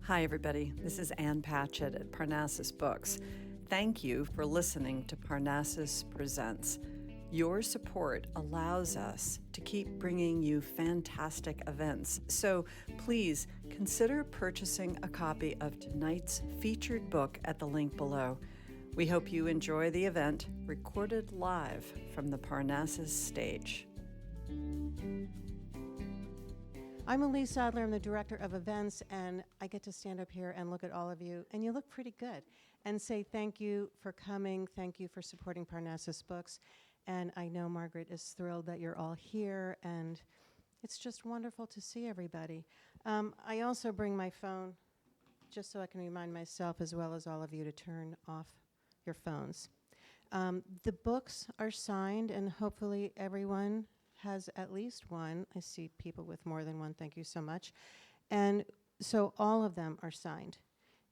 Hi, everybody. This is Ann Patchett at Parnassus Books. Thank you for listening to Parnassus Presents. Your support allows us to keep bringing you fantastic events. So please consider purchasing a copy of tonight's featured book at the link below. We hope you enjoy the event, recorded live from the Parnassus stage. I'm Elise Sadler. I'm the director of events, and I get to stand up here and look at all of you, and you look pretty good, and say thank you for coming, thank you for supporting Parnassus Books, and I know Margaret is thrilled that you're all here, and it's just wonderful to see everybody. I also bring my phone just so I can remind myself, as well as all of you, to turn off your phones. The books are signed, and hopefully everyone has at least one. I see people with more than one. Thank you so much. And so all of them are signed,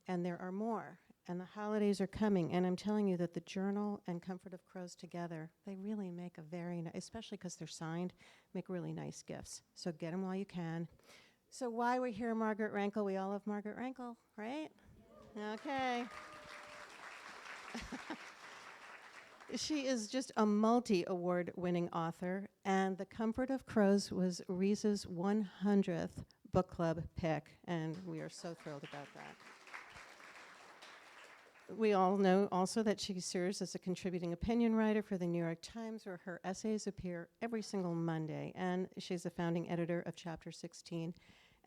and there are more. And the holidays are coming, and I'm telling you that the journal and Comfort of Crows together, they really make a very nice, especially because they're signed, make really nice gifts. So get them while you can. So why we're here, Margaret Renkl? We all love Margaret Renkl, right? Okay. She is just a multi-award-winning author, and The Comfort of Crows was Reese's 100th book club pick, and we are so thrilled about that. We all know also that she serves as a contributing opinion writer for the New York Times, where her essays appear every single Monday, and she's a founding editor of Chapter 16,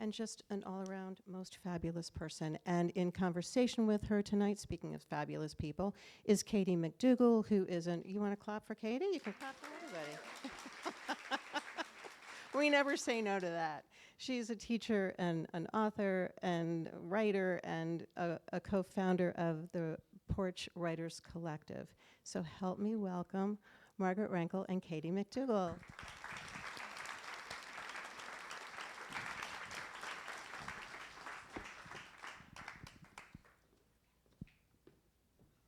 and just an all-around most fabulous person. And in conversation with her tonight, speaking of fabulous people, is Katie McDougall, who is you want to clap for Katie? You can clap for everybody. We never say no to that. She's a teacher and an author and writer and a co-founder of the Porch Writers Collective. So help me welcome Margaret Renkl and Katie McDougall.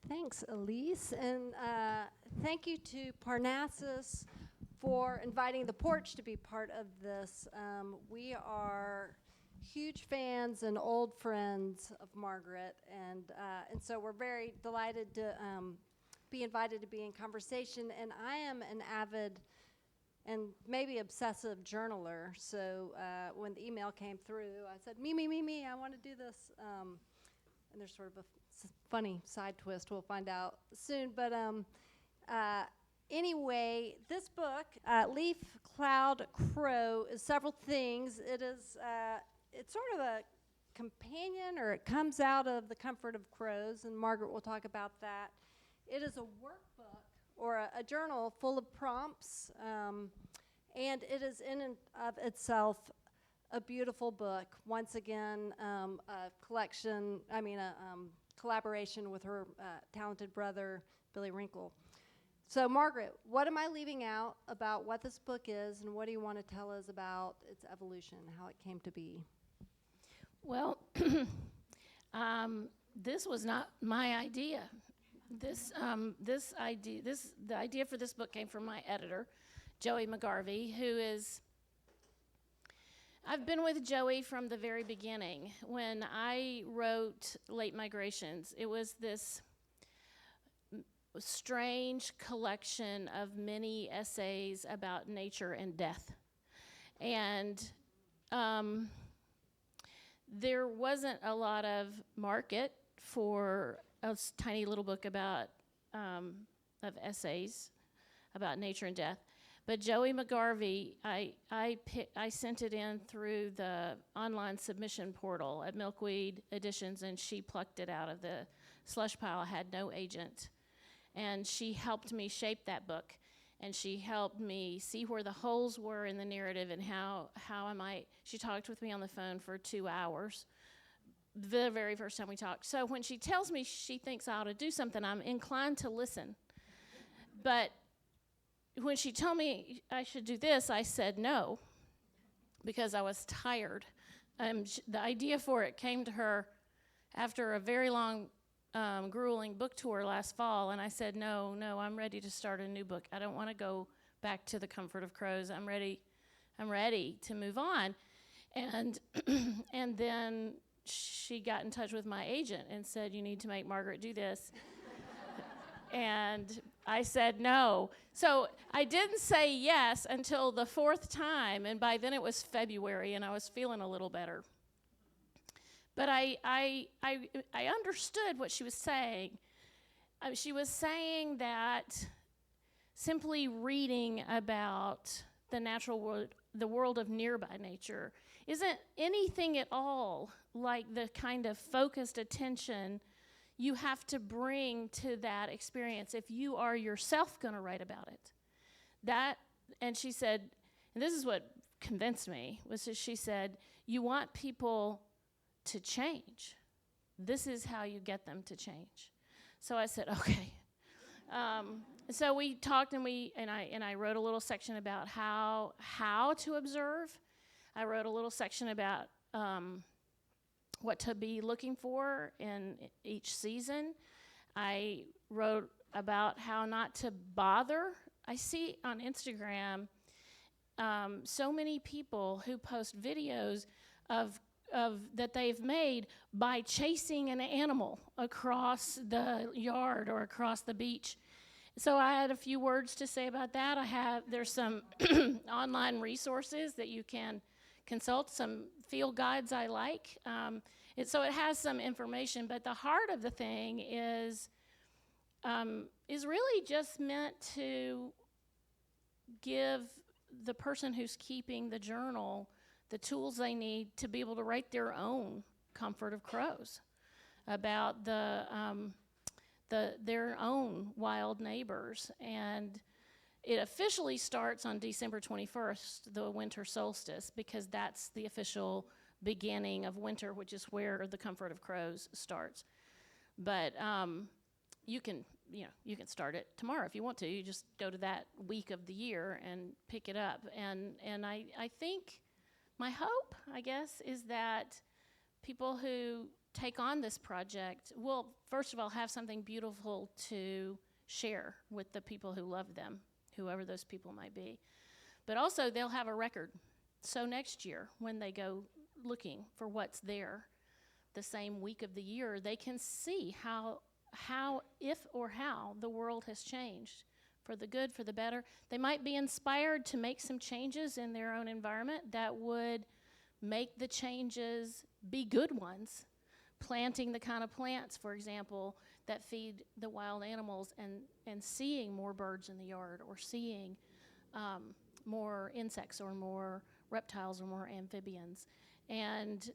Thanks, Elise, and thank you to Parnassus for inviting the Porch to be part of this. We are huge fans and old friends of Margaret, and so we're very delighted to be invited to be in conversation. And I am an avid and maybe obsessive journaler, so when the email came through, I said, me, I want to do this. And there's sort of a funny side twist we'll find out soon. But anyway, this book, Leaf, Cloud, Crow, is several things. It's sort of a companion, or it comes out of The Comfort of Crows, and Margaret will talk about that. It is a workbook, or a journal full of prompts, and it is in and of itself a beautiful book. Once again, a collaboration with her talented brother, Billy Renkl. So Margaret, what am I leaving out about what this book is, and what do you want to tell us about its evolution, how it came to be? Well, this was not my idea. The idea for this book came from my editor, Joey McGarvey, who is, I've been with Joey from the very beginning. When I wrote Late Migrations, it was this strange collection of many essays about nature and death. And there wasn't a lot of market for a tiny little book about of essays about nature and death. But Joey McGarvey, I sent it in through the online submission portal at Milkweed Editions, and she plucked it out of the slush pile. I had no agent. And she helped me shape that book. And she helped me see where the holes were in the narrative and how I might. She talked with me on the phone for 2 hours, the very first time we talked. So when she tells me she thinks I ought to do something, I'm inclined to listen. But when she told me I should do this, I said no, because I was tired. The idea for it came to her after a very long, grueling book tour last fall, and I said, no, I'm ready to start a new book. I don't want to go back to The Comfort of Crows. I'm ready to move on. And then she got in touch with my agent and said, you need to make Margaret do this. And I said no. So I didn't say yes until the 4th time, and by then it was February, and I was feeling a little better. But I understood what she was saying. She was saying that simply reading about the natural world, the world of nearby nature, isn't anything at all like the kind of focused attention you have to bring to that experience if you are yourself going to write about it. And she said, and this is what convinced me, was that she said, you want people to change. This is how you get them to change. So I said, okay. So we talked, and I wrote a little section about how to observe. I wrote a little section about what to be looking for in each season. I wrote about how not to bother. I see on Instagram so many people who post videos of that they've made by chasing an animal across the yard or across the beach. So I had a few words to say about that. There's some online resources that you can consult, some field guides I like. So it has some information, but the heart of the thing is really just meant to give the person who's keeping the journal the tools they need to be able to write their own Comfort of Crows about their own wild neighbors. And it officially starts on December 21st, the winter solstice, because that's the official beginning of winter, which is where the Comfort of Crows starts. But you can start it tomorrow if you want to. You just go to that week of the year and pick it up. And I think my hope, I guess, is that people who take on this project will, first of all, have something beautiful to share with the people who love them, whoever those people might be. But also, they'll have a record. So next year, when they go looking for what's there the same week of the year, they can see how the world has changed for the good, for the better. They might be inspired to make some changes in their own environment that would make the changes be good ones. Planting the kind of plants, for example, that feed the wild animals, and seeing more birds in the yard, or seeing more insects or more reptiles or more amphibians. And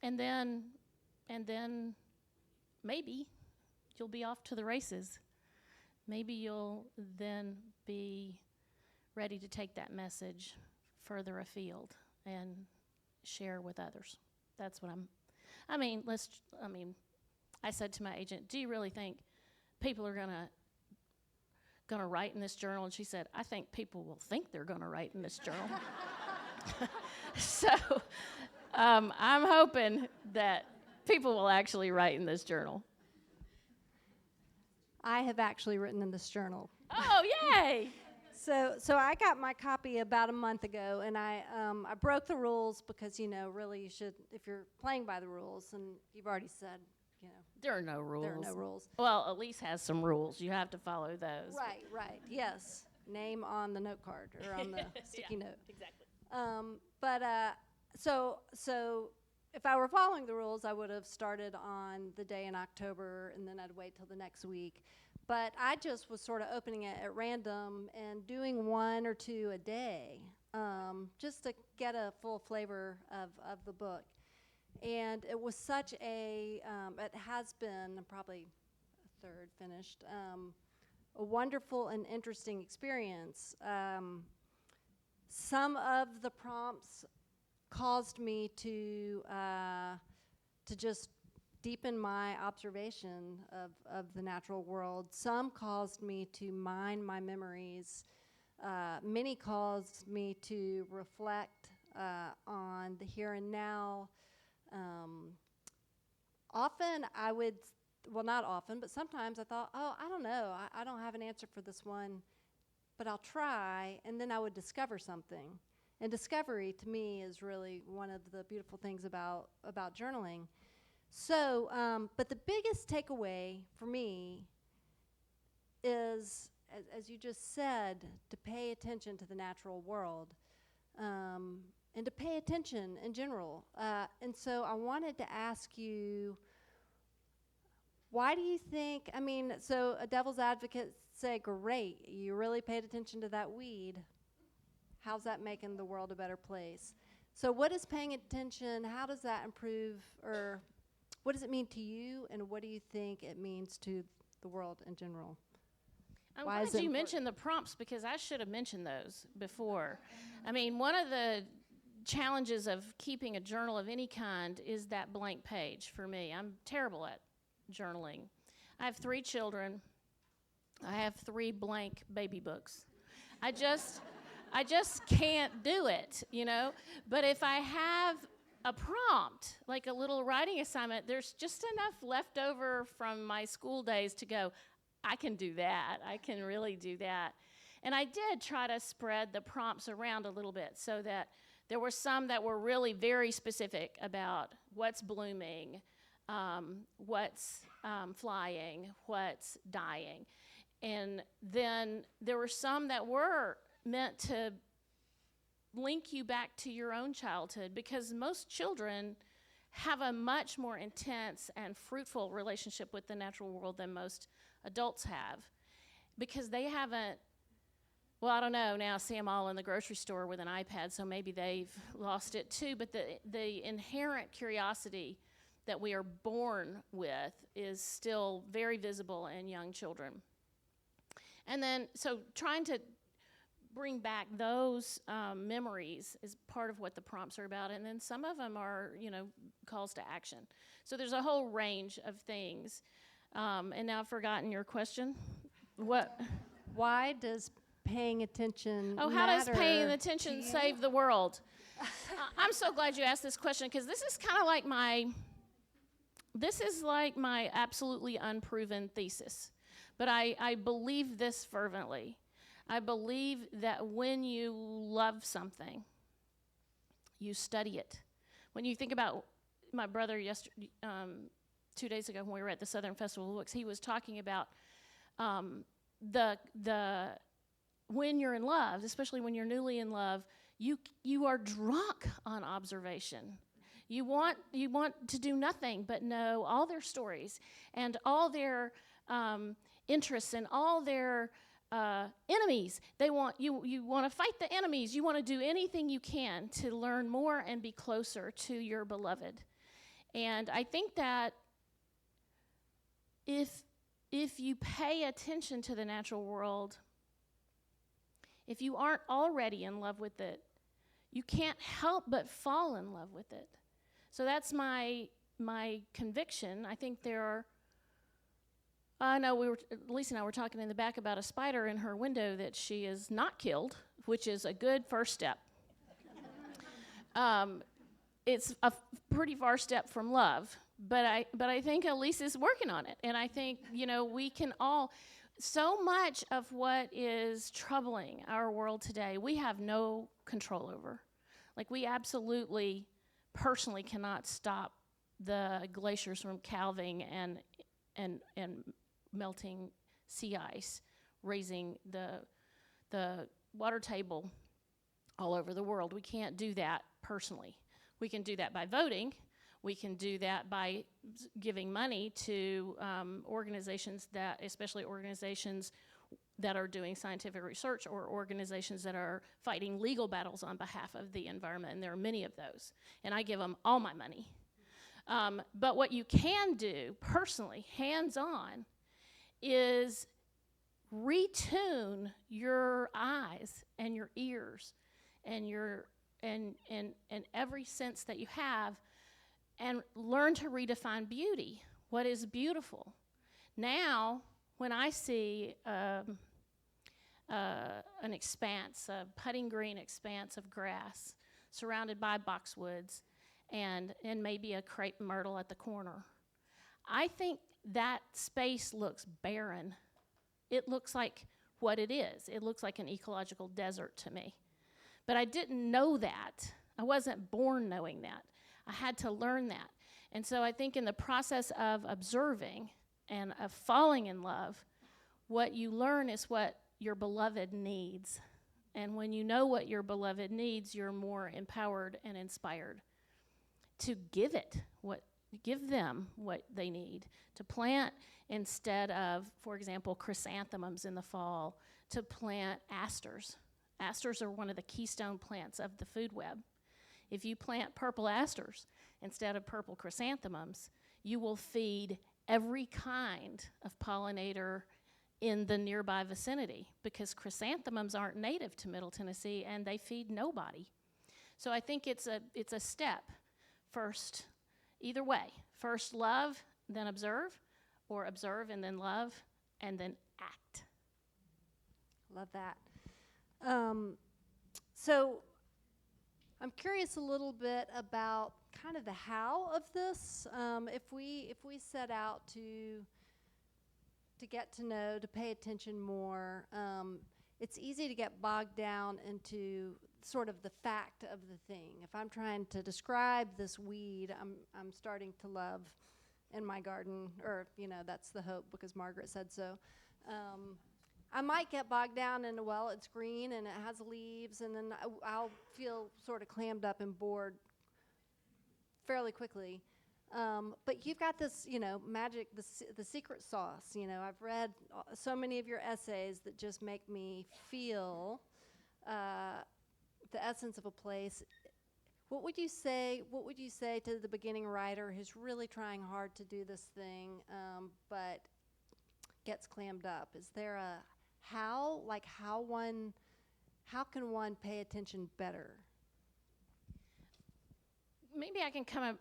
then maybe you'll be off to the races. Maybe you'll then be ready to take that message further afield and share with others. That's what I said to my agent, do you really think people are gonna write in this journal? And she said, I think people will think they're gonna write in this journal. So I'm hoping that people will actually write in this journal. I have actually written in this journal. Oh, yay! So I got my copy about a month ago, and I broke the rules because, really you should, if you're playing by the rules, and you've already said, There are no rules. there are no rules. Well, Elise has some rules. You have to follow those. Right, yes. Name on the note card or on the sticky note. Exactly. So if I were following the rules, I would have started on the day in October, and then I'd wait till the next week. But I just was sort of opening it at random and doing 1 or 2 a day, just to get a full flavor of the book. And it was such it has been probably a third finished, a wonderful and interesting experience. Some of the prompts caused me to just deepen my observation of the natural world. Some caused me to mine my memories. Many caused me to reflect on the here and now. Often I would, well, not often, but sometimes I thought, I don't know, I don't have an answer for this one, but I'll try, and then I would discover something. And discovery, to me, is really one of the beautiful things about journaling. So, but the biggest takeaway for me is, as you just said, to pay attention to the natural world, and to pay attention in general. And so I wanted to ask you, why do you think, so a devil's advocate say, great, you really paid attention to that weed. How's that making the world a better place? So what is paying attention, how does that improve, or what does it mean to you, and what do you think it means to the world in general? I'm glad you mentioned the prompts, because I should have mentioned those before. One of the challenges of keeping a journal of any kind is that blank page for me. I'm terrible at journaling. I have 3 children. I have 3 blank baby books. I just can't do it, But if I have a prompt, like a little writing assignment, there's just enough left over from my school days to go, I can do that. I can really do that. And I did try to spread the prompts around a little bit so that there were some that were really very specific about what's blooming, what's flying, what's dying. And then there were some that were meant to link you back to your own childhood, because most children have a much more intense and fruitful relationship with the natural world than most adults have, because they haven't, well, I don't know, now I see them all in the grocery store with an iPad, so maybe they've lost it too, but the inherent curiosity that we are born with is still very visible in young children. And then, so trying to bring back those memories is part of what the prompts are about, and then some of them are, calls to action. So there's a whole range of things. And now I've forgotten your question. What? Why does paying attention how does paying attention save the world? I'm so glad you asked this question, because this is kind of like my absolutely unproven thesis. But I believe this fervently. I believe that when you love something, you study it. When you think about my brother 2 days ago when we were at the Southern Festival of Books, he was talking about when you're in love, especially when you're newly in love, you are drunk on observation. You want to do nothing but know all their stories and all their interests and all their enemies. You want to fight the enemies. You want to do anything you can to learn more and be closer to your beloved. And I think that if you pay attention to the natural world, if you aren't already in love with it, you can't help but fall in love with it. So that's my conviction. I think there are, Lisa and I were talking in the back about a spider in her window that she is not killed, which is a good first step. It's a pretty far step from love, but I think Elise is working on it, and I think we can all. So much of what is troubling our world today, we have no control over. Like, we absolutely, personally cannot stop the glaciers from calving and melting sea ice, raising the water table all over the world. We can't do that personally. We can do that by voting. We can do that by giving money to organizations especially organizations that are doing scientific research, or organizations that are fighting legal battles on behalf of the environment, and there are many of those. And I give them all my money. But what you can do personally, hands-on, is retune your eyes and your ears and and every sense that you have, and learn to redefine beauty. What is beautiful? Now, when I see an expanse, a putting green expanse of grass surrounded by boxwoods and maybe a crepe myrtle at the corner, I think that space looks barren. It looks like what it is. It looks like an ecological desert to me. But I didn't know that. I wasn't born knowing that. I had to learn that. And so I think in the process of observing and of falling in love, what you learn is what your beloved needs. And when you know what your beloved needs, you're more empowered and inspired to give them what they need. To plant instead of, for example, chrysanthemums in the fall, to plant asters. Asters are one of the keystone plants of the food web. If you plant purple asters instead of purple chrysanthemums, you will feed every kind of pollinator in the nearby vicinity, because chrysanthemums aren't native to Middle Tennessee and they feed nobody. So I think it's a step first, either way. First love, then observe, or observe and then love, and then act. Love that. So I'm curious a little bit about kind of the how of this. If we set out to get to know, to pay attention more, it's easy to get bogged down into sort of the fact of the thing. If I'm trying to describe this weed I'm starting to love in my garden, or, that's the hope because Margaret said so, I might get bogged down in, well, it's green and it has leaves, and then I'll feel sort of clammed up and bored fairly quickly. But you've got this, magic, the secret sauce. I've read so many of your essays that just make me feel the essence of a place. What would you say to the beginning writer who's really trying hard to do this thing, but gets clammed up? Is there a how? Like how can one pay attention better? Maybe I can come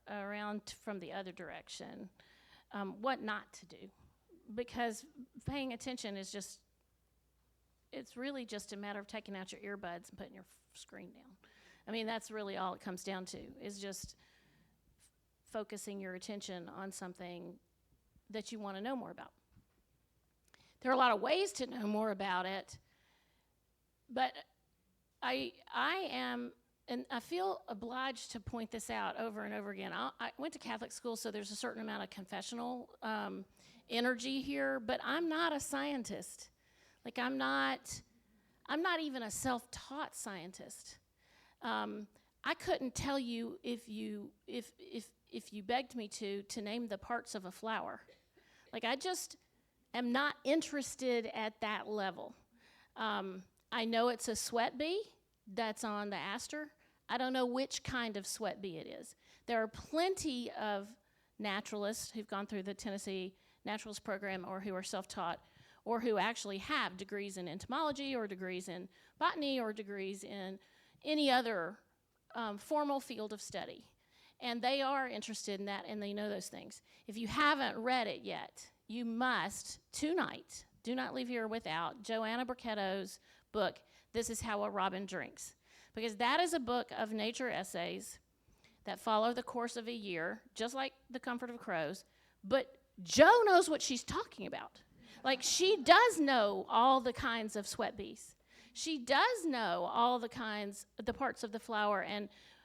around from the other direction. What not to do, because paying attention is it's really just a matter of taking out your earbuds and putting your screen down. I mean, that's really all it comes down to, is just focusing your attention on something that you want to know more about. There are a lot of ways to know more about it, but I am, and I feel obliged to point this out over and over again. I went to Catholic school, so there's a certain amount of confessional energy here, but I'm not a scientist. Like, I'm not even a self-taught scientist. I couldn't tell you if you begged me to name the parts of a flower. Like, I just am not interested at that level. I know it's a sweat bee that's on the aster. I don't know which kind of sweat bee it is. There are plenty of naturalists who've gone through the Tennessee Naturalist Program, or who are self-taught, or who actually have degrees in entomology or degrees in botany or degrees in any other formal field of study. And they are interested in that, and they know those things. If you haven't read it yet, you must, tonight, do not leave here without Joanna Burketto's book, This Is How a Robin Drinks. Because that is a book of nature essays that follow the course of a year, just like The Comfort of Crows. But Jo knows what she's talking about. Like, she does know all the kinds of sweat bees. She does know all the parts of the flower,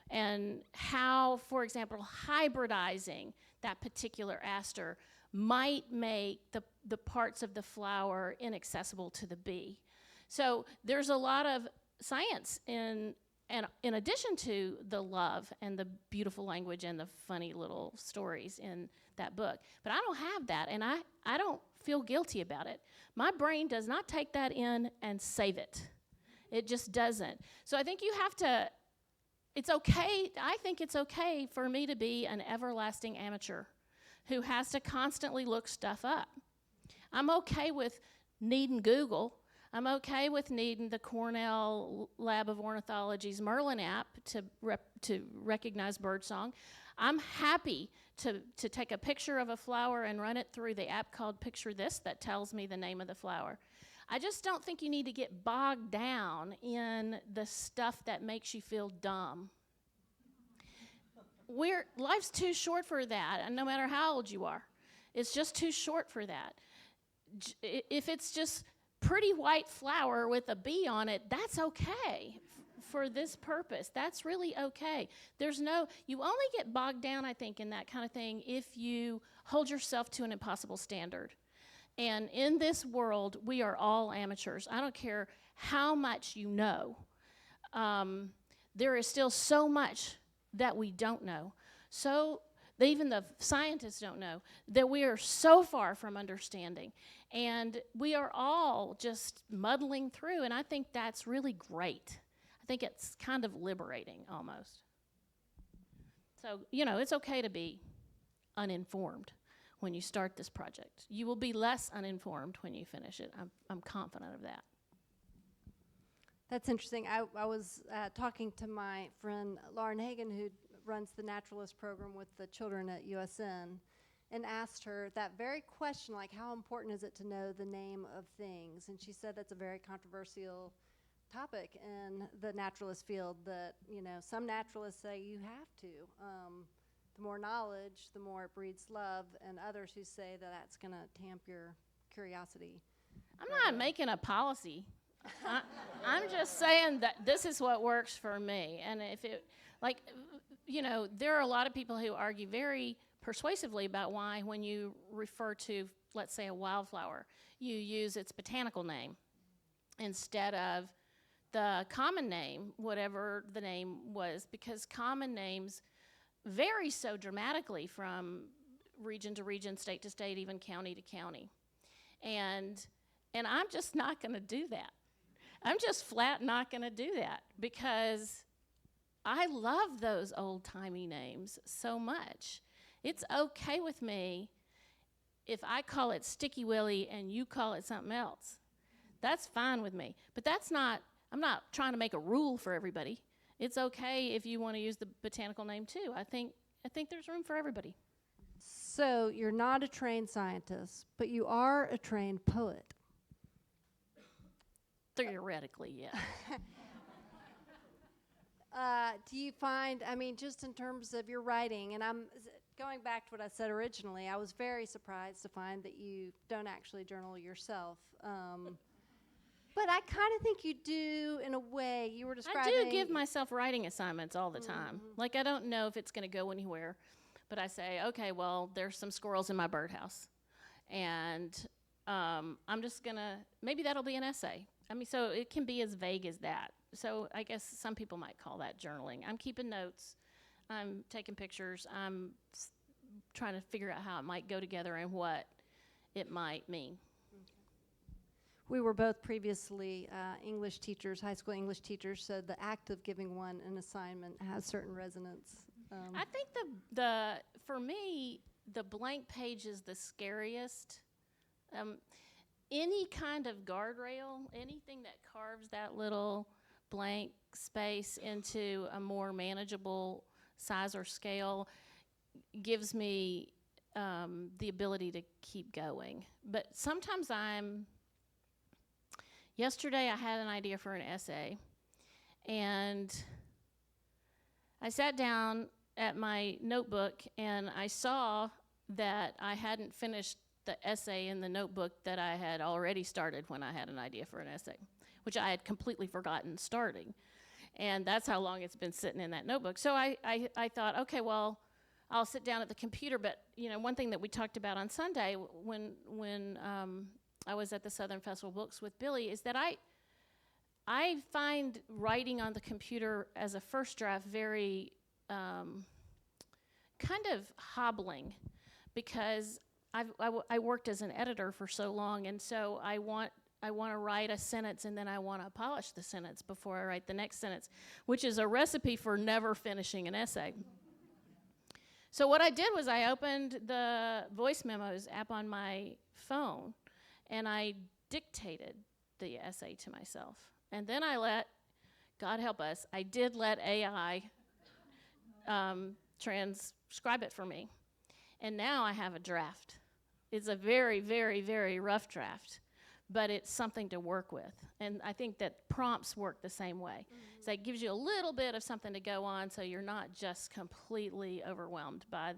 and how, for example, hybridizing that particular aster might make the parts of the flower inaccessible to the bee. So there's a lot of science in addition to the love and the beautiful language and the funny little stories in that book. But I don't have that, and I don't feel guilty about it. My brain does not take that in and save it. It just doesn't. So I think you have to, it's okay, I think it's okay for me to be an everlasting amateur who has to constantly look stuff up. I'm okay with needing Google. I'm okay with needing the Cornell Lab of Ornithology's Merlin app to recognize birdsong. I'm happy to take a picture of a flower and run it through the app called Picture This that tells me the name of the flower. I just don't think you need to get bogged down in the stuff that makes you feel dumb. Life's too short for that, and no matter how old you are. It's just too short for that. If it's just pretty white flower with a bee on it, that's okay for this purpose. That's really okay. You only get bogged down, I think, in that kind of thing if you hold yourself to an impossible standard. And in this world, we are all amateurs. I don't care how much you know. There is still so much that we don't know. So even the scientists don't know, that we are so far from understanding. And we are all just muddling through, and I think that's really great. I think it's kind of liberating almost. So, it's okay to be uninformed when you start this project. You will be less uninformed when you finish it. I'm confident of that. That's interesting. I was talking to my friend Lauren Hagan, who runs the naturalist program with the children at USN, and asked her that very question, like, how important is it to know the name of things? And she said that's a very controversial topic in the naturalist field, that, some naturalists say you have to. The more knowledge, the more it breeds love, and others who say that that's going to tamp your curiosity. I'm not making a policy. I'm just saying that this is what works for me. And if it, there are a lot of people who argue very persuasively about why, when you refer to, let's say, a wildflower, you use its botanical name instead of the common name, whatever the name was, because common names vary so dramatically from region to region, state to state, even county to county. And I'm just not going to do that. I'm just flat not going to do that, because I love those old-timey names so much. It's okay with me if I call it Sticky Willie and you call it something else. That's fine with me. But I'm not trying to make a rule for everybody. It's okay if you want to use the botanical name too. I think there's room for everybody. So you're not a trained scientist, but you are a trained poet. Theoretically, yeah. Do you find, just in terms of your writing, and I'm going back to what I said originally, I was very surprised to find that you don't actually journal yourself. But I kind of think you do, in a way. You were describing... I do give myself writing assignments all the time. Like, I don't know if it's going to go anywhere, but I say, okay, well, there's some squirrels in my birdhouse, and I'm just going to, maybe that'll be an essay. So it can be as vague as that. So I guess some people might call that journaling. I'm keeping notes. I'm taking pictures. I'm trying to figure out how it might go together and what it might mean. We were both previously English teachers, high school English teachers, so the act of giving one an assignment has certain resonance. I think for me, the blank page is the scariest. Any kind of guardrail, anything that carves that little blank space into a more manageable size or scale gives me the ability to keep going. But sometimes yesterday I had an idea for an essay, and I sat down at my notebook and I saw that I hadn't finished the essay in the notebook that I had already started when I had an idea for an essay, which I had completely forgotten starting. And that's how long it's been sitting in that notebook. So I thought, okay, well, I'll sit down at the computer. But, one thing that we talked about on Sunday when I was at the Southern Festival of Books with Billy is that I find writing on the computer as a first draft very kind of hobbling, because I worked as an editor for so long, and so I want to write a sentence, and then I want to polish the sentence before I write the next sentence, which is a recipe for never finishing an essay. So what I did was I opened the voice memos app on my phone, and I dictated the essay to myself. And then God help us, I did let AI transcribe it for me. And now I have a draft. It's a very, very, very rough draft, but it's something to work with. And I think that prompts work the same way. Mm-hmm. So it gives you a little bit of something to go on, so you're not just completely overwhelmed by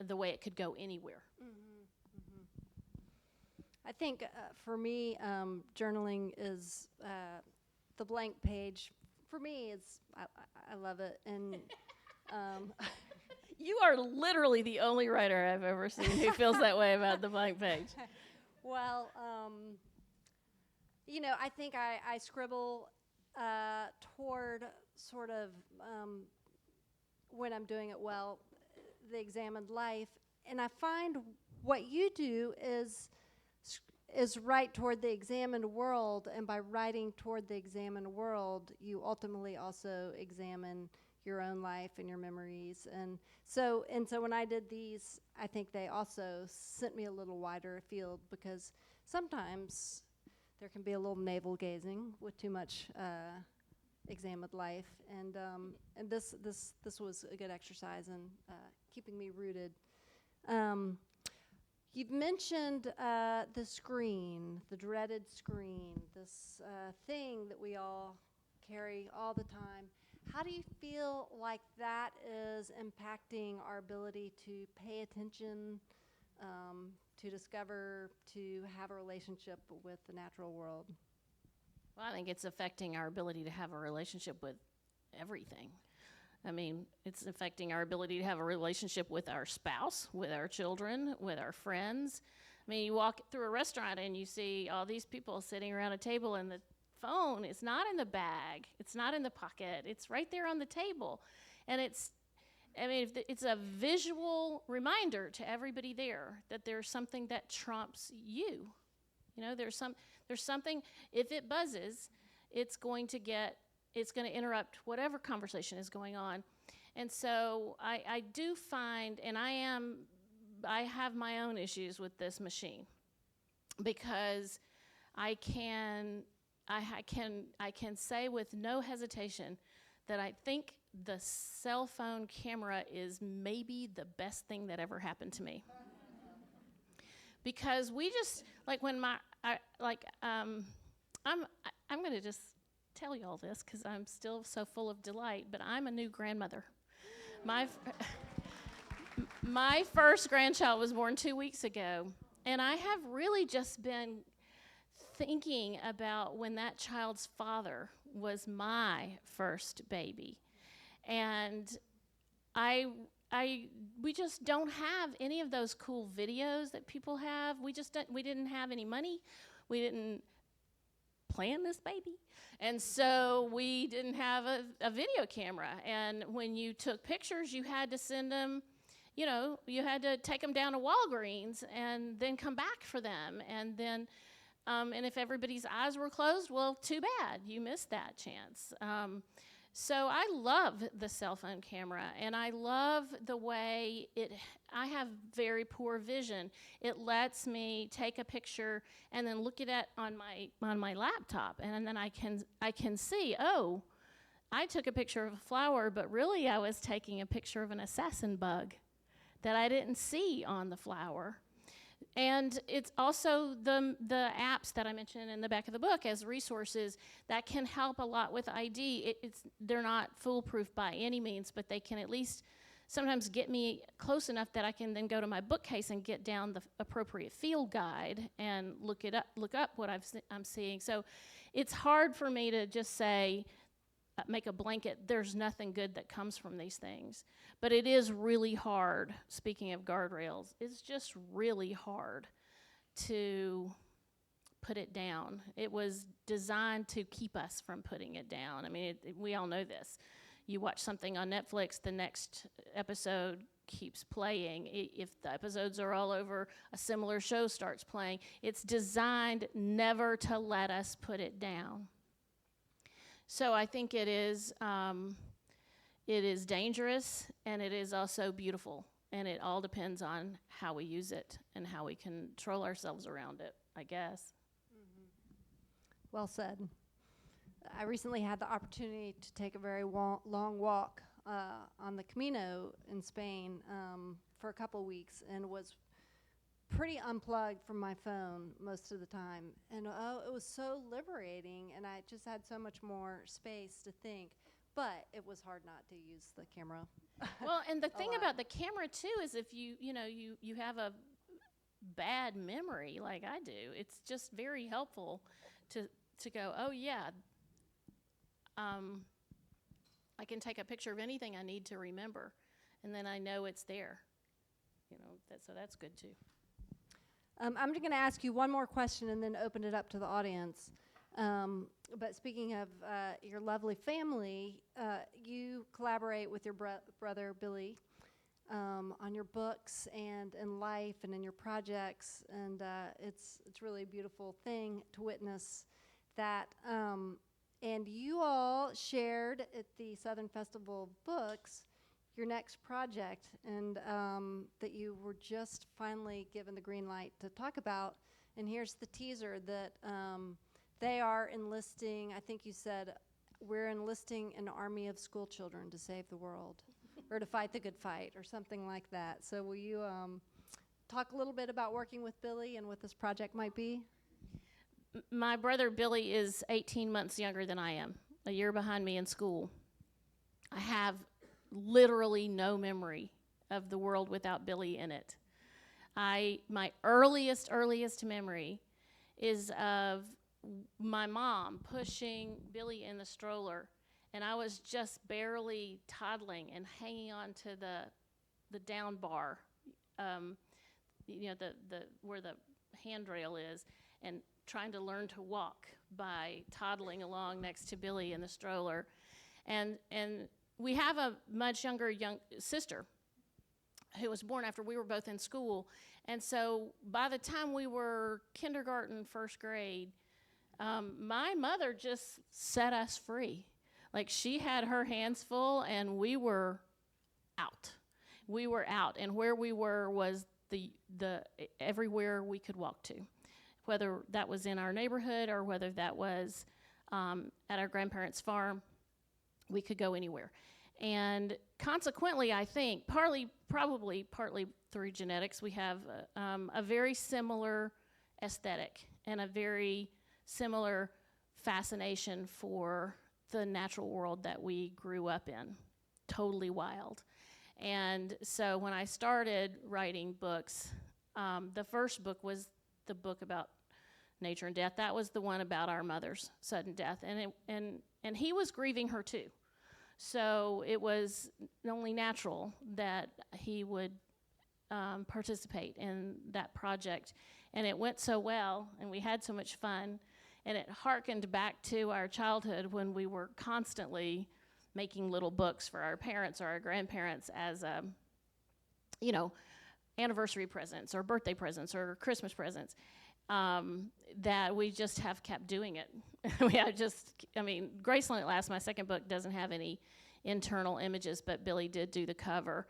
the way it could go anywhere. Mm-hmm. Mm-hmm. I think for me, journaling is the blank page, for me, I love it. And You are literally the only writer I've ever seen who feels that way about the blank page. well, I think I scribble toward sort of, when I'm doing it well, the examined life. And I find what you do is write toward the examined world, and by writing toward the examined world, you ultimately also examine your own life and your memories. And so when I did these, I think they also sent me a little wider afield, because sometimes there can be a little navel gazing with too much examined life, and this was a good exercise in keeping me rooted. You've mentioned the screen, the dreaded screen, this thing that we all carry all the time. How do you feel like that is impacting our ability to pay attention, to discover, to have a relationship with the natural world? Well, I think it's affecting our ability to have a relationship with everything. I mean, it's affecting our ability to have a relationship with our spouse, with our children, with our friends. I mean, you walk through a restaurant and you see all these people sitting around a table, and the phone is not in the bag, it's not in the pocket, it's right there on the table. And it's a visual reminder to everybody there that there's something that trumps you. You know, there's something, if it buzzes, it's going to interrupt whatever conversation is going on. And so I do find, and I have my own issues with this machine, because I can say with no hesitation that I think the cell phone camera is maybe the best thing that ever happened to me. Because we just, like when I'm going to just tell you all this because I'm still so full of delight, but I'm a new grandmother. My first grandchild was born 2 weeks ago, and I have really just been thinking about when that child's father was my first baby. And we just don't have any of those cool videos that people have. We didn't have any money. We didn't plan this baby. And so we didn't have a video camera. And when you took pictures, you had to send them, you had to take them down to Walgreens and then come back for them. And then, and if everybody's eyes were closed, well, too bad. You missed that chance. So I love the cell phone camera, and I love the way I have very poor vision. It lets me take a picture and then look at it on my laptop, and then I can see, oh, I took a picture of a flower, but really I was taking a picture of an assassin bug that I didn't see on the flower. And it's also the apps that I mentioned in the back of the book as resources that can help a lot with ID. They're not foolproof by any means, but they can at least sometimes get me close enough that I can then go to my bookcase and get down the appropriate field guide and look up what I'm seeing. So it's hard for me to just say, make a blanket, there's nothing good that comes from these things. But it is really hard, speaking of guardrails, it's just really hard to put it down. It was designed to keep us from putting it down. I mean, we all know this. You watch something on Netflix, the next episode keeps playing. If the episodes are all over, a similar show starts playing. It's designed never to let us put it down. So I think it is dangerous, and it is also beautiful, and it all depends on how we use it and how we control ourselves around it, I guess. Mm-hmm. Well said. I recently had the opportunity to take a very long walk on the Camino in Spain for a couple weeks, and was pretty unplugged from my phone most of the time. And it was so liberating, and I just had so much more space to think. But it was hard not to use the camera. Well, and the thing about the camera too is if you have a bad memory like I do, it's just very helpful to go, oh yeah, I can take a picture of anything I need to remember, and then I know it's there. So that's good too. I'm going to ask you one more question and then open it up to the audience. But speaking of your lovely family, you collaborate with your brother Billy on your books and in life and in your projects, and it's really a beautiful thing to witness that. And you all shared at the Southern Festival of Books your next project, and that you were just finally given the green light to talk about. And here's the teaser that they are enlisting, I think you said, we're enlisting an army of school children to save the world, or to fight the good fight, or something like that. So will you talk a little bit about working with Billy and what this project might be? My brother Billy is 18 months younger than I am, a year behind me in school. I have literally no memory of the world without Billy in it. My earliest memory is of my mom pushing Billy in the stroller, and I was just barely toddling and hanging on to the down bar, the where the handrail is, and trying to learn to walk by toddling along next to Billy in the stroller. And we have a much younger sister who was born after we were both in school. And so by the time we were kindergarten, first grade, my mother just set us free. Like, she had her hands full, and we were out. We were out, and where we were was the everywhere we could walk to, whether that was in our neighborhood or whether that was at our grandparents' farm. We could go anywhere. And consequently, I think, probably partly through genetics, we have a very similar aesthetic and a very similar fascination for the natural world that we grew up in, totally wild. And so when I started writing books, the first book was the book about nature and death. That was the one about our mother's sudden death, and he was grieving her too. So it was only natural that he would participate in that project. And it went so well, and we had so much fun, and it harkened back to our childhood when we were constantly making little books for our parents or our grandparents as, anniversary presents or birthday presents or Christmas presents, that we just have kept doing it. Graceland at Last, my second book, doesn't have any internal images, but Billy did do the cover.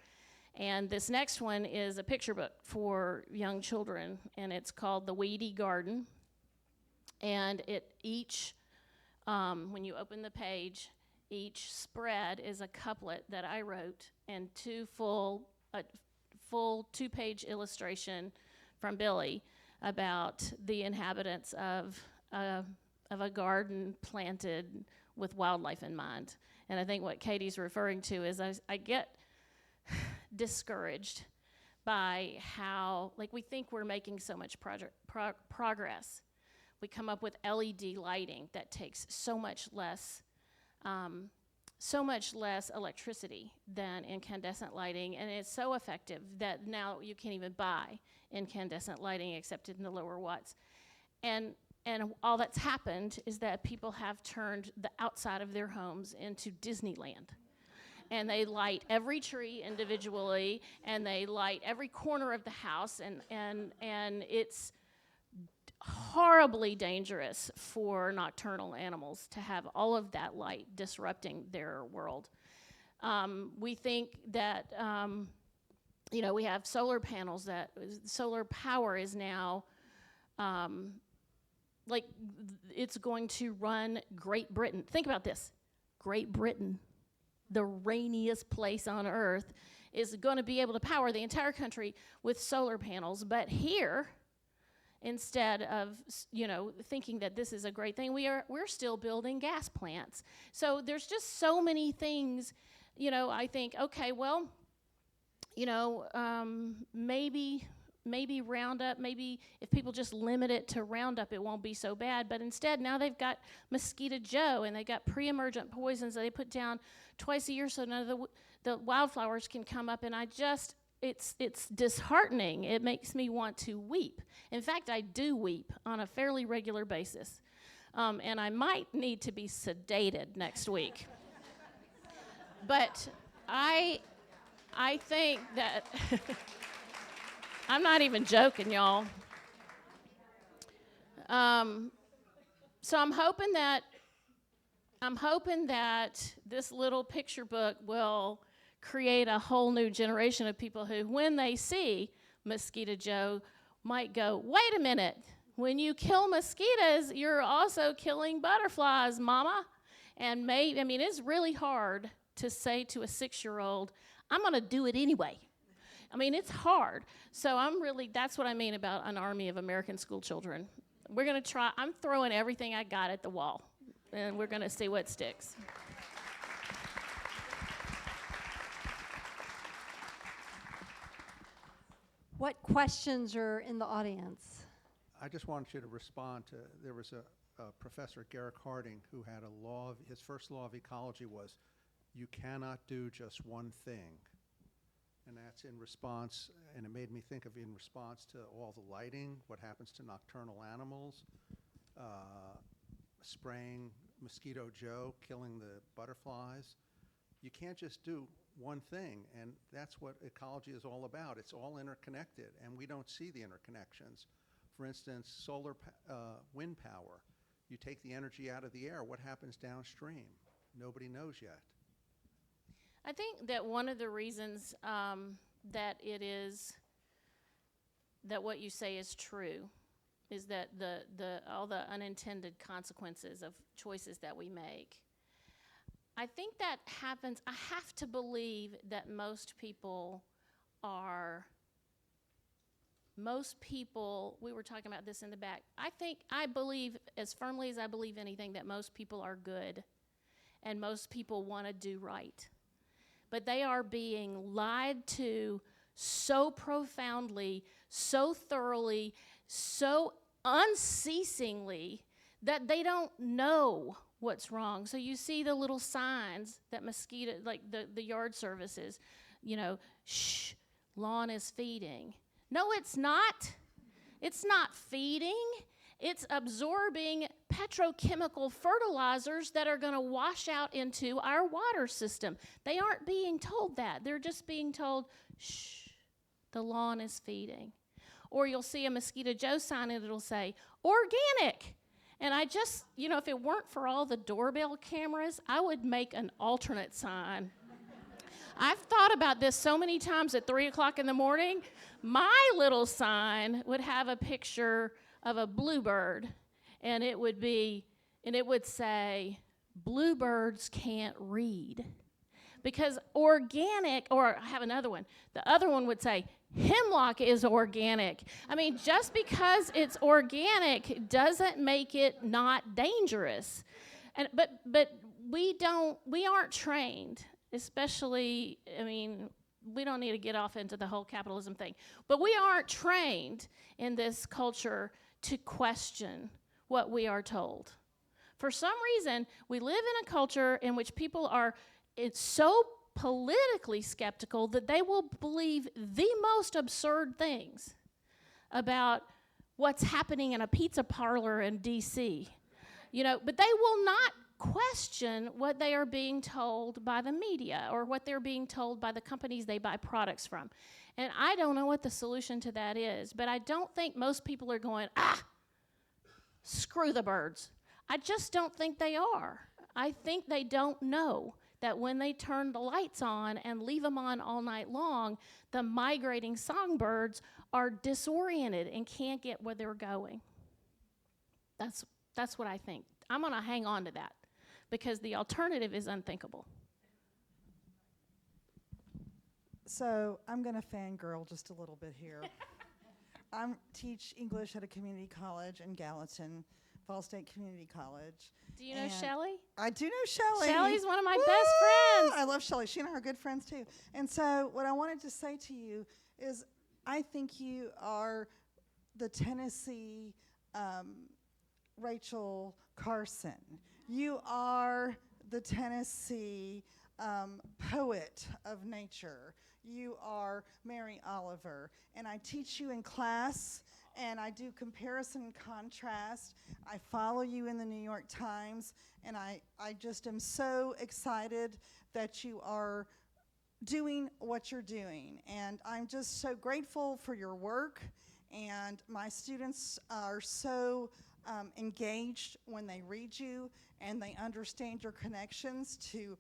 And this next one is a picture book for young children, and it's called The Weedy Garden. And when you open the page, each spread is a couplet that I wrote, and full 2-page illustration from Billy about the inhabitants of a garden planted with wildlife in mind. And I think what Katie's referring to is I get discouraged by how, we think we're making so much progress. We come up with LED lighting that takes so much less electricity than incandescent lighting, and it's so effective that now you can't even buy incandescent lighting except in the lower watts. And all that's happened is that people have turned the outside of their homes into Disneyland. And they light every tree individually, and they light every corner of the house, and it's horribly dangerous for nocturnal animals to have all of that light disrupting their world. We think that, we have solar panels, that solar power is now, it's going to run Great Britain. Think about this. Great Britain, the rainiest place on earth, is going to be able to power the entire country with solar panels. But here, instead of thinking that this is a great thing, we're still building gas plants. So there's just so many things. I think, okay, well, maybe maybe Roundup, maybe if people just limit it to Roundup, it won't be so bad. But instead, now they've got Mosquito Joe, and they got pre-emergent poisons that they put down twice a year so none of the wildflowers can come up. And it's disheartening. It makes me want to weep. In fact, I do weep on a fairly regular basis. And I might need to be sedated next week. But I think that I'm not even joking, y'all. So I'm hoping that this little picture book will create a whole new generation of people who, when they see Mosquito Joe, might go, wait a minute, when you kill mosquitoes, you're also killing butterflies, mama. And it's really hard to say to a 6-year-old, I'm going to do it anyway. It's hard. So that's what I mean about an army of American school children. We're going to try. I'm throwing everything I got at the wall, and we're going to see what sticks. What questions are in the audience? I just wanted you to respond to, there was a Professor Garrick Harding who had his first law of ecology was, you cannot do just one thing. And that's in response, and it made me think of in response to all the lighting, what happens to nocturnal animals, spraying Mosquito Joe, killing the butterflies. You can't just do one thing, and that's what ecology is all about. It's all interconnected, and we don't see the interconnections. For instance, wind power. You take the energy out of the air, what happens downstream? Nobody knows yet. I think that one of the reasons that what you say is true is that all the unintended consequences of choices that we make. I think that happens. I have to believe that most people, we were talking about this in the back. I believe, as firmly as I believe anything, that most people are good and most people want to do right. But they are being lied to so profoundly, so thoroughly, so unceasingly that they don't know what's wrong. So you see the little signs that mosquito, like the yard services, shh, lawn is feeding. No, it's not. It's not feeding. It's absorbing petrochemical fertilizers that are going to wash out into our water system. They aren't being told that. They're just being told, shh, the lawn is feeding. Or you'll see a Mosquito Joe sign and it'll say, organic. And I just, if it weren't for all the doorbell cameras, I would make an alternate sign. I've thought about this so many times at 3 o'clock in the morning. My little sign would have a picture of a bluebird, and it would say, bluebirds can't read. Because organic, or I have another one. The other one would say, hemlock is organic. Just because it's organic doesn't make it not dangerous. But we aren't trained, especially, we don't need to get off into the whole capitalism thing, but we aren't trained in this culture to question what we are told. For some reason, we live in a culture in which people it's so politically skeptical that they will believe the most absurd things about what's happening in a pizza parlor in D.C. But they will not question what they are being told by the media or what they're being told by the companies they buy products from. And I don't know what the solution to that is, but I don't think most people are going, screw the birds. I just don't think they are. I think they don't know that when they turn the lights on and leave them on all night long, the migrating songbirds are disoriented and can't get where they're going. That's what I think. I'm going to hang on to that because the alternative is unthinkable. So I'm going to fangirl just a little bit here. I teach English at a community college in Gallatin, Falls State Community College. Do you know Shelley? I do know Shelley. Shelley's one of my best friends. I love Shelley. She and I are good friends too. And so what I wanted to say to you is I think you are the Tennessee Rachel Carson. You are the Tennessee poet of nature. You are Mary Oliver. And I teach you in class, and I do comparison and contrast. I follow you in the New York Times, and I just am so excited that you are doing what you're doing. And I'm just so grateful for your work, and my students are so engaged when they read you, and they understand your connections to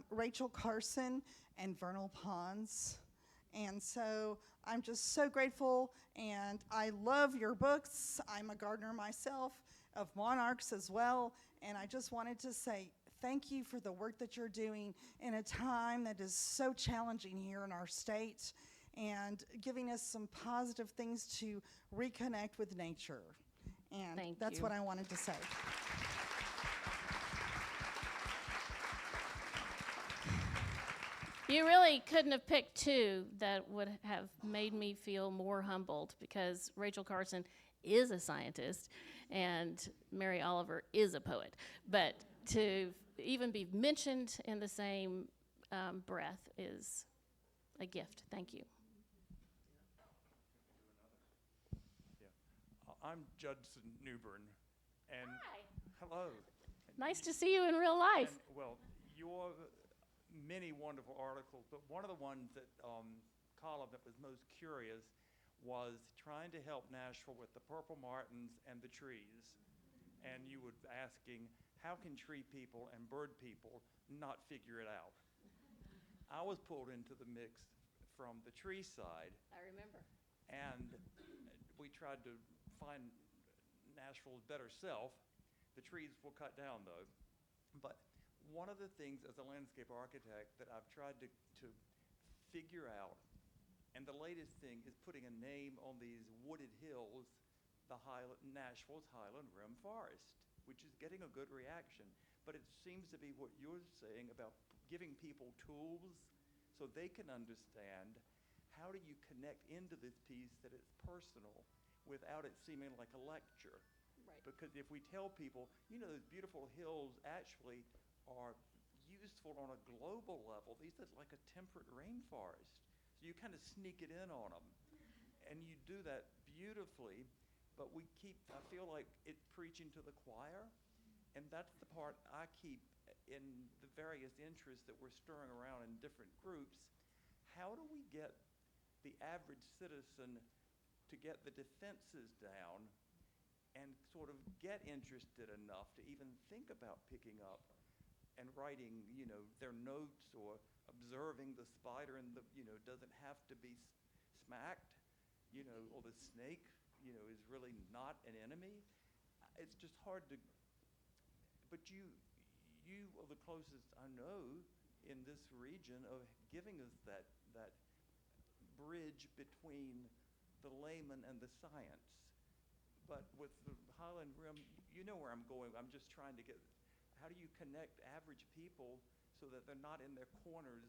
Rachel Carson and Vernal Ponds. And so I'm just so grateful, and I love your books. I'm a gardener myself, of monarchs as well, and I just wanted to say thank you for the work that you're doing in a time that is so challenging here in our state, and giving us some positive things to reconnect with nature. And Thank that's you. what I wanted to say. You really couldn't have picked two that would have made me feel more humbled, because Rachel Carson is a scientist and Mary Oliver is a poet. But to even be mentioned in the same breath is a gift. Thank you. I'm Judson Newbern, and Hi. hello. Nice to see you in real life. And, well, your many wonderful articles, but one of the ones that column that was most curious was trying to help Nashville with the purple martins and the trees. And you were asking, how can tree people and bird people not figure it out? I was pulled into the mix from the tree side, I remember. and we tried to find Nashville's better self. The trees were cut down, though. But one of the things as a landscape architect that I've tried to figure out, and the latest thing is putting a name on these wooded hills, Nashville's Highland Rim Forest, which is getting a good reaction. But it seems to be what you're saying about giving people tools so they can understand, how do you connect into this piece that it's personal without it seeming like a lecture? Right. Because if we tell people, those beautiful hills actually are useful on a global level. These are like a temperate rainforest. So you kind of sneak it in on them. And you do that beautifully, but I feel like it's preaching to the choir. And that's the part I keep in the various interests that we're stirring around in different groups. How do we get the average citizen to get the defenses down and sort of get interested enough to even think about picking up and writing, their notes, or observing the spider and doesn't have to be smacked, or the snake, is really not an enemy. It's just hard to, but you are the closest I know in this region of giving us that bridge between the layman and the science. But with the Highland Rim, you know where I'm going. I'm just trying to get, how do you connect average people so that they're not in their corners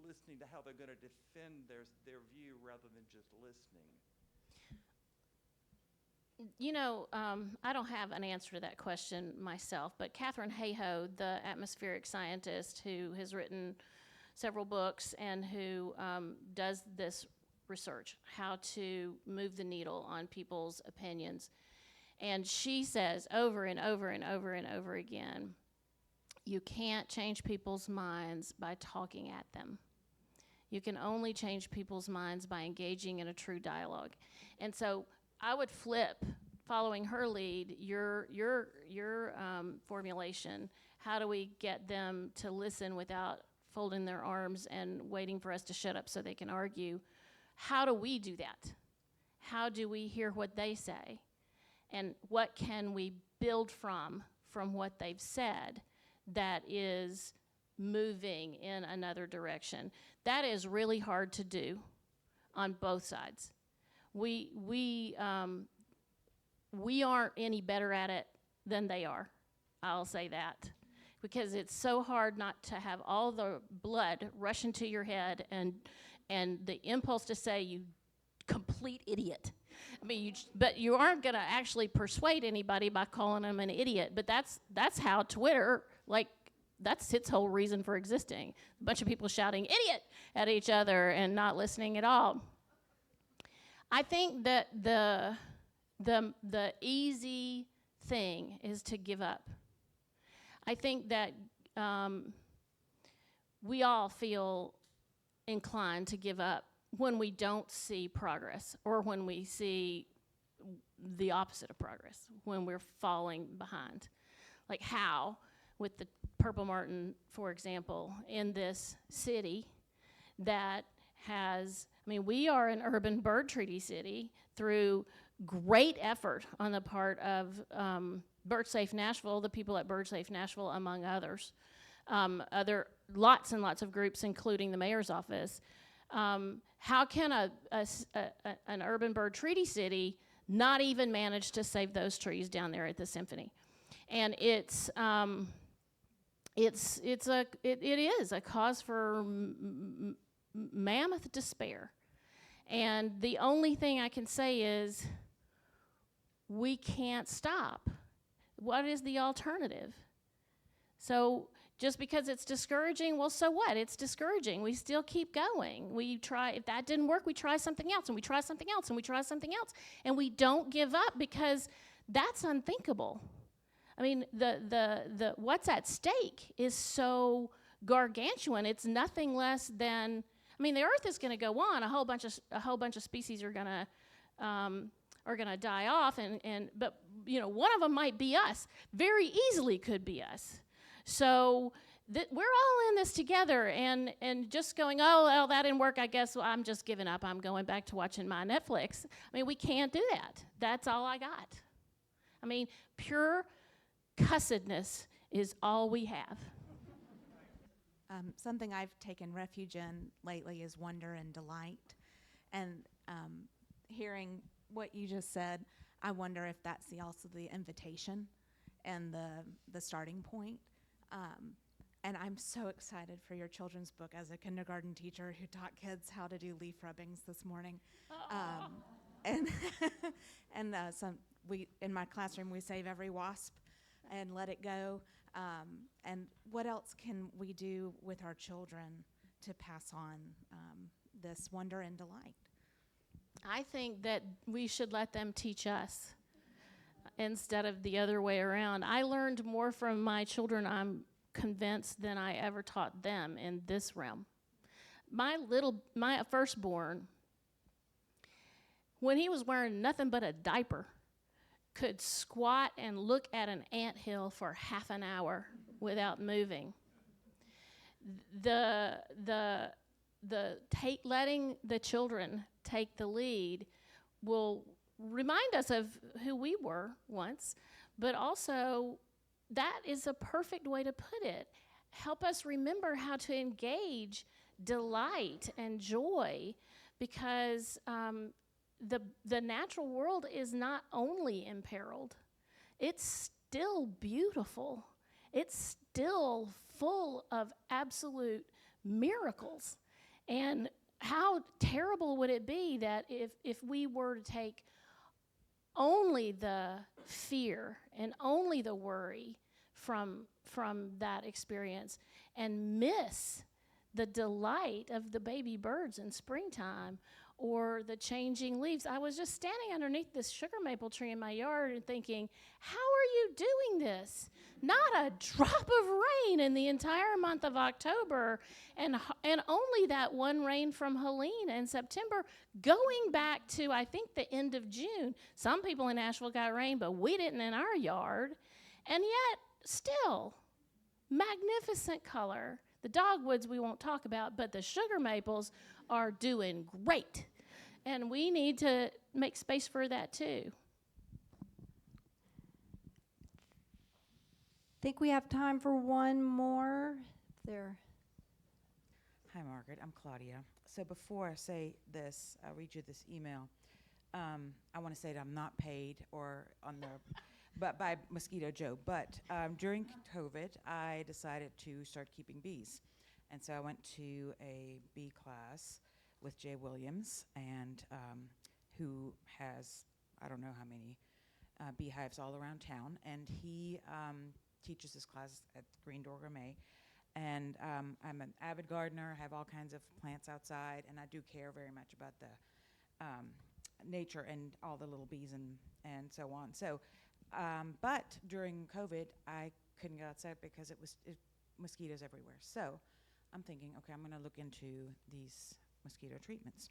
listening to how they're going to defend their view rather than just listening? I don't have an answer to that question myself, but Catherine Hayhoe, the atmospheric scientist who has written several books and who does this research, how to move the needle on people's opinions. And she says over and over and over and over again, you can't change people's minds by talking at them. You can only change people's minds by engaging in a true dialogue. And so I would flip, following her lead, your formulation. How do we get them to listen without folding their arms and waiting for us to shut up so they can argue? How do we do that? How do we hear what they say? And what can we build from what they've said that is moving in another direction? That is really hard to do on both sides. We aren't any better at it than they are. I'll say that. Because it's so hard not to have all the blood rush into your head and the impulse to say you complete idiot. I mean, but you aren't going to actually persuade anybody by calling them an idiot. But that's how Twitter, like, that's its whole reason for existing. A bunch of people shouting idiot at each other and not listening at all. I think that the easy thing is to give up. I think that we all feel inclined to give up when we don't see progress, or when we see the opposite of progress, when we're falling behind. Like how, with the Purple Martin, for example, in this city that has, I mean, we are an urban bird treaty city through great effort on the part of Bird Safe Nashville, the people at Bird Safe Nashville, among others. Other lots and lots of groups, including the mayor's office. How can an urban bird treaty city not even manage to save those trees down there at the Symphony? And it is a cause for mammoth despair. And the only thing I can say is we can't stop. What is the alternative? So just because it's discouraging, well, so what? It's discouraging. We still keep going. We try. If that didn't work, we try something else, and we try something else, and we try something else. And we don't give up, because that's unthinkable. I mean, the what's at stake is so gargantuan. It's nothing less than, I mean, the Earth is going to go on. A whole bunch of species are going to die off, but you know, one of them might be us. Very easily could be us. So we're all in this together, and just going, oh, that didn't work, I guess I'm just giving up. I'm going back to watching my Netflix. I mean, we can't do that. That's all I got. I mean, pure cussedness is all we have. Something I've taken refuge in lately is wonder and delight. And hearing what you just said, I wonder if that's also the invitation and the starting point. And I'm so excited for your children's book as a kindergarten teacher who taught kids how to do leaf rubbings this morning. And we in my classroom, we save every wasp and let it go. And what else can we do with our children to pass on this wonder and delight? I think that we should let them teach us instead of the other way around. I learned more from my children, I'm convinced, than I ever taught them in this realm. My firstborn, when he was wearing nothing but a diaper, could squat and look at an anthill for half an hour without moving. Letting the children take the lead will remind us of who we were once, but also that is a perfect way to put it. Help us remember how to engage delight and joy, because the natural world is not only imperiled, it's still beautiful. It's still full of absolute miracles. And how terrible would it be that if we were to take only the fear and only the worry from that experience and miss the delight of the baby birds in springtime or the changing leaves. I was just standing underneath this sugar maple tree in my yard and thinking, how are you doing this? Not a drop of rain in the entire month of October, and only that one rain from Helene in September, going back to, I think, the end of June. Some people in Nashville got rain, but we didn't in our yard. And yet, still, magnificent color. The dogwoods we won't talk about, but the sugar maples are doing great. And we need to make space for that too. Think we have time for one more there. Hi, Margaret. I'm Claudia. So before I say this, I'll read you this email. I want to say that I'm not paid or on the, but by Mosquito Joe. But during COVID, I decided to start keeping bees, and so I went to a bee class with Jay Williams, and who has, I don't know how many beehives all around town, and he teaches this class at Green Door Gourmet. And I'm an avid gardener, have all kinds of plants outside, and I do care very much about the nature and all the little bees and so on. So, but during COVID, I couldn't get outside because it was mosquitoes everywhere. So I'm thinking, okay, I'm going to look into these mosquito treatments.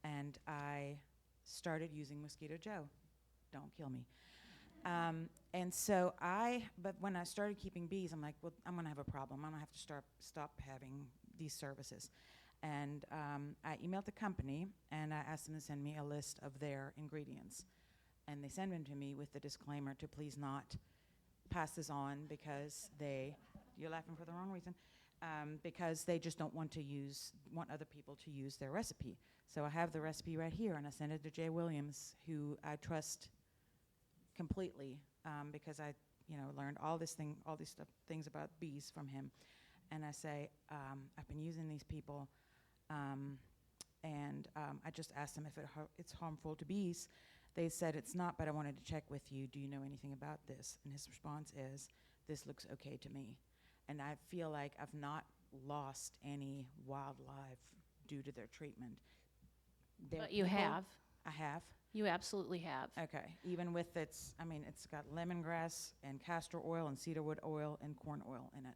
And I started using Mosquito Joe. Don't kill me. And so but when I started keeping bees, I'm like, well, I'm going to have a problem. I'm going to have to stop having these services. And I emailed the company, and I asked them to send me a list of their ingredients. And they send them to me with the disclaimer to please not pass this on because you're laughing for the wrong reason, because they just don't want other people to use their recipe. So I have the recipe right here, and I sent it to Jay Williams, who I trust completely, because I learned all these things about bees from him. And I say, I've been using these people, and I just asked them if it's harmful to bees. They said it's not, but I wanted to check with you. Do you know anything about this? And his response is, this looks okay to me. And I feel like I've not lost any wildlife due to their treatment. But you have. I have. You absolutely have. Okay. Even with it's got lemongrass and castor oil and cedarwood oil and corn oil in it.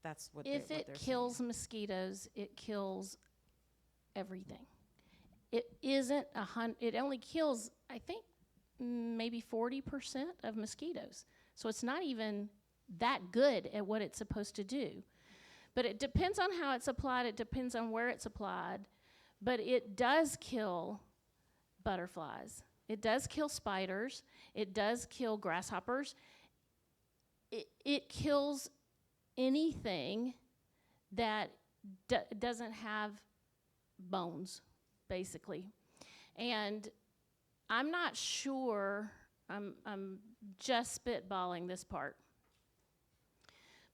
That's what If they're it kills saying. mosquitoes, it kills everything. It isn't it only kills, I think, maybe 40% of mosquitoes. So it's not even that good at what it's supposed to do. But it depends on how it's applied. It depends on where it's applied. But it does kill butterflies. It does kill spiders. It does kill grasshoppers. It kills anything that doesn't have bones, basically. And I'm not sure, I'm just spitballing this part,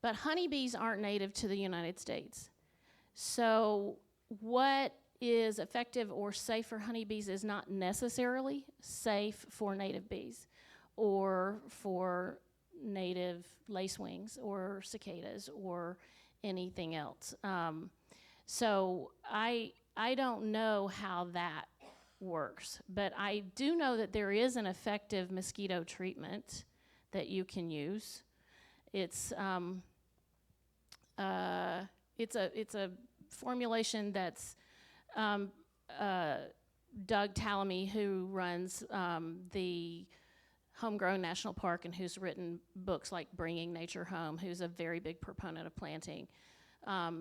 but honeybees aren't native to the United States. So what is effective or safe for honeybees is not necessarily safe for native bees or for native lacewings or cicadas or anything else. So I don't know how that works, but I do know that there is an effective mosquito treatment that you can use. It's a formulation that's Doug Tallamy, who runs the Homegrown National Park and who's written books like Bringing Nature Home, who's a very big proponent of planting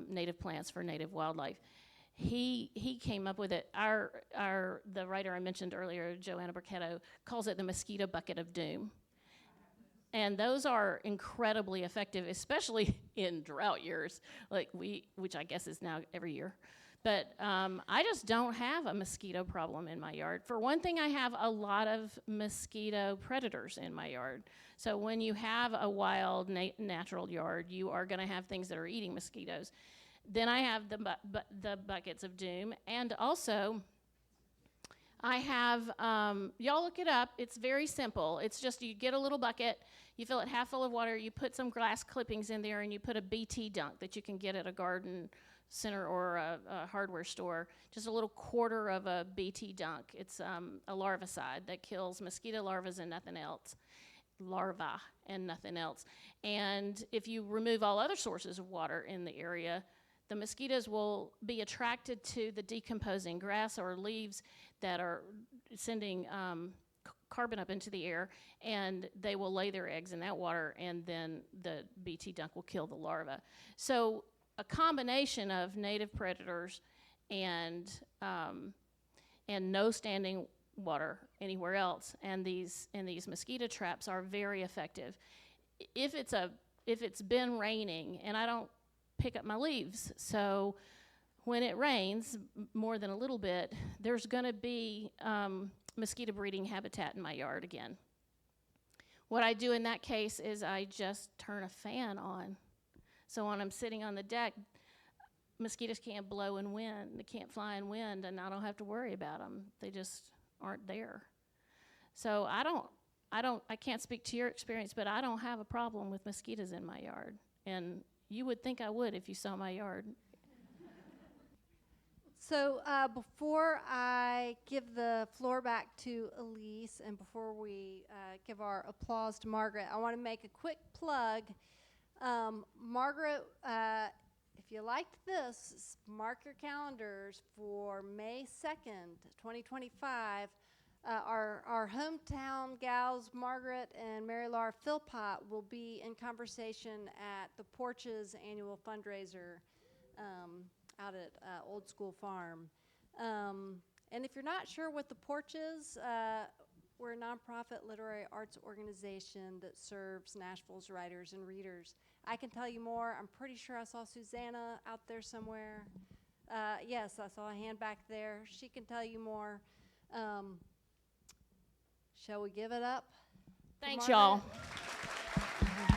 native plants for native wildlife. He came up with it. The writer I mentioned earlier, Joanna Burketto, calls it the mosquito bucket of doom. And those are incredibly effective, especially in drought years, which I guess is now every year. But I just don't have a mosquito problem in my yard. For one thing, I have a lot of mosquito predators in my yard. So when you have a wild natural yard, you are going to have things that are eating mosquitoes. Then I have the buckets of doom. And also, I have, y'all look it up. It's very simple. It's just you get a little bucket, you fill it half full of water, you put some glass clippings in there, and you put a BT dunk that you can get at a garden center or a hardware store, just a little quarter of a BT dunk. It's a larvicide that kills mosquito larvae and nothing else. And if you remove all other sources of water in the area, the mosquitoes will be attracted to the decomposing grass or leaves that are sending carbon up into the air, and they will lay their eggs in that water, and then the BT dunk will kill the larva. So a combination of native predators and no standing water anywhere else, and these mosquito traps are very effective. If it's been raining, and I don't pick up my leaves, so when it rains more than a little bit, there's going to be mosquito breeding habitat in my yard again. What I do in that case is I just turn a fan on. So when I'm sitting on the deck, mosquitoes can't blow in wind, they can't fly in wind, and I don't have to worry about them. They just aren't there. So I can't speak to your experience, but I don't have a problem with mosquitoes in my yard. And you would think I would if you saw my yard. So before I give the floor back to Elise, and before we give our applause to Margaret, I want to make a quick plug. Margaret, if you liked this, mark your calendars for May 2nd, 2025. Our hometown gals, Margaret and Mary Laura Philpott, will be in conversation at the Porch's annual fundraiser out at Old School Farm. And if you're not sure what the Porch is, we're a nonprofit literary arts organization that serves Nashville's writers and readers. I can tell you more. I'm pretty sure I saw Susanna out there somewhere. Yes, I saw a hand back there. She can tell you more. Shall we give it up? Thanks, Margaret? y'all.